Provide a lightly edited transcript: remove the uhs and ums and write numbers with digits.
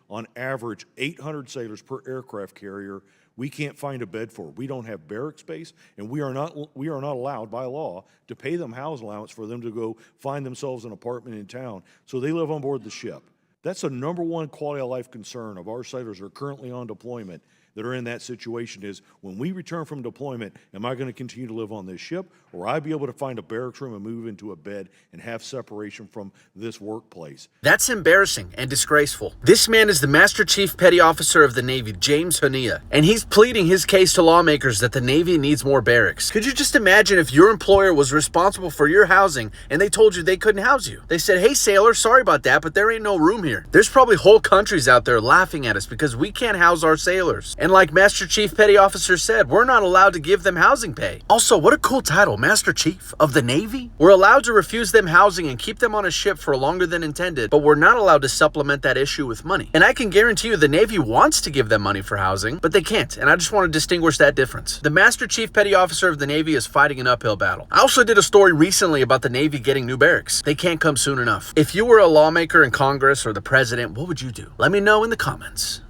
on average 800 sailors per aircraft carrier we can't find a bed for. We don't have barrack space, and we are not allowed by law to pay them house allowance for them to go find themselves an apartment in town. So they live on board the ship. That's the number one quality of life concern of our sailors that are currently on deployment that are in that situation is when we return from deployment, am I going to continue to live on this ship, or will I be able to find a barracks room and move into a bed and have separation from this workplace? That's embarrassing and disgraceful. This man is the Master Chief Petty Officer of the Navy, James Honea, and he's pleading his case to lawmakers that the Navy needs more barracks. Could you just imagine if your employer was responsible for your housing and they told you they couldn't house you? They said, hey sailor, sorry about that, but there ain't no room here. There's probably whole countries out there laughing at us because we can't house our sailors. And like Master Chief Petty Officer said, we're not allowed to give them housing pay. Also, what a cool title, Master Chief of the Navy? We're allowed to refuse them housing and keep them on a ship for longer than intended, but we're not allowed to supplement that issue with money. And I can guarantee you the Navy wants to give them money for housing, but they can't, and I just want to distinguish that difference. The Master Chief Petty Officer of the Navy is fighting an uphill battle. I also did a story recently about the Navy getting new barracks. They can't come soon enough. If you were a lawmaker in Congress or the president, what would you do? Let me know in the comments.